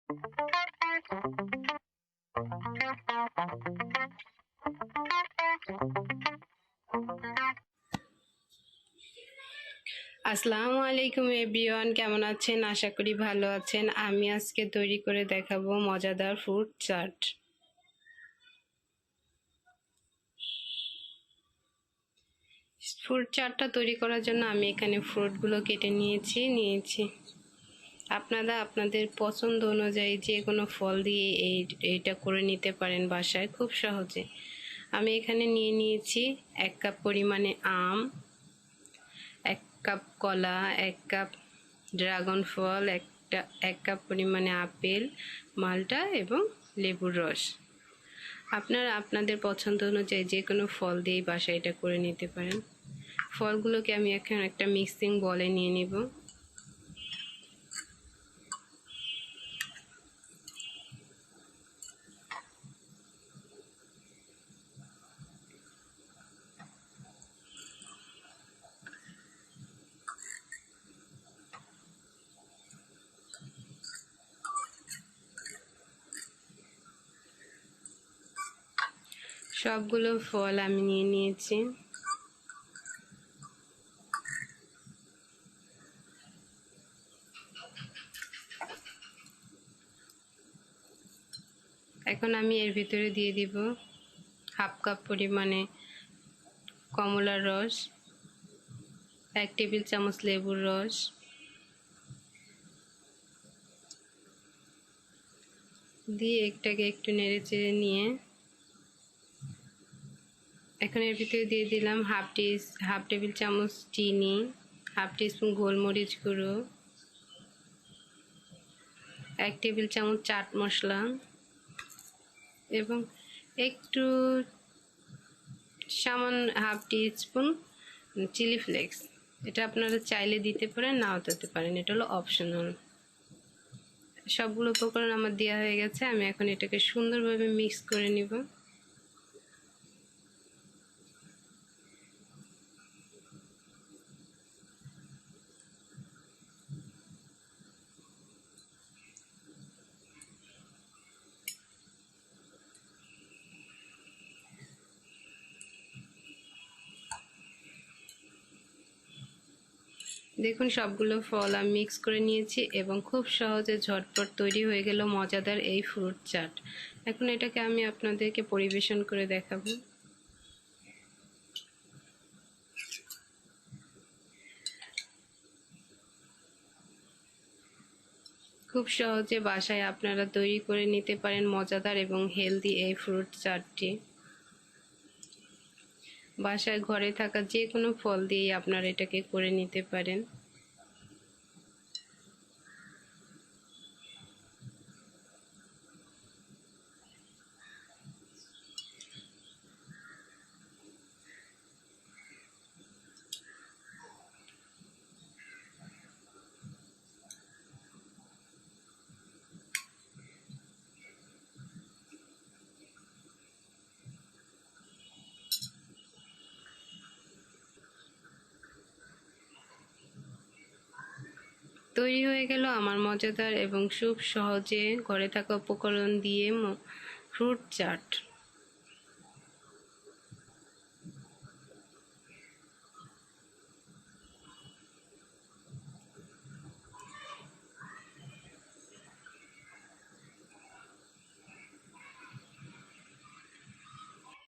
আসসালামু আলাইকুম এভরিওয়ান, কেমন আছেন? আশা করি ভালো আছেন। আমি আজকে তৈরি করে দেখাবো মজাদার ফ্রুট চাট। ফ্রুট চাটটা তৈরি করার জন্য আমি এখানে ফ্রুটগুলো কেটে নিয়েছি। আপনারা আপনাদের পছন্দ অনুযায়ী যে কোনো ফল দিয়ে এইটা করে নিতে পারেন বাসায় খুব সহজে। আমি এখানে নিয়েছি 1 কাপ পরিমাণে আম, 1 কাপ কলা, 1 কাপ ড্রাগন ফল, 1 কাপ পরিমাণে আপেল, মালটা এবং লেবুর রস। আপনারা আপনাদের পছন্দ অনুযায়ী যে কোনো ফল দিয়ে বাসায় এটা করে নিতে পারেন। ফলগুলোকে আমি এখন একটা মিক্সিং বলে নিয়ে নিব। সবগুলো ফল আমি নিয়ে নিয়েছি। এখন আমি এর ভিতরে দিয়ে দিব 1/2 কাপ পরিমাণে কমলার রস, 1 টেবিল চামচ লেবুর রস, দিয়ে এটাকে একটু নেড়েচেড়ে নিয়ে এখন এর ভিতরে দিয়ে দিলাম হাফ টেবিল চামচ চিনি, 1/2 টিস্পুন গোলমরিচ গুঁড়ো, 1 টেবিল চামচ চাট মশলা এবং একটু সামান্য 1/2 টিস্পুন চিলি ফ্লেক্স। এটা আপনারা চাইলে দিতে পারেন, নাও দিতে পারেন, এটা হলো অপশনাল। সবগুলো উপকরণ আমার দেওয়া হয়ে গেছে। আমি এখন এটাকে সুন্দরভাবে মিক্স করে নিব। দেখুন সবগুলো ফল আমি মিক্স করে নিয়েছি এবং খুব সহজে ঝটপট তৈরি হয়ে গেল মজাদার এই ফ্রুট চাট। এখন এটাকে আমি আপনাদেরকে পরিবেশন করে দেখাবো। খুব সহজে বাসায় আপনারা তৈরি করে নিতে পারেন মজাদার এবং হেলদি এই ফ্রুট চাটটি। বাসায় ঘরে থাকা যে কোনো ফল দিয়েই আপনারা এটাকে করে নিতে পারেন। তৈরি হয়ে গেল আমার মজাদার এবং খুব সহজে ঘরে থাকা উপকরণ দিয়ে ফ্রুট চাট।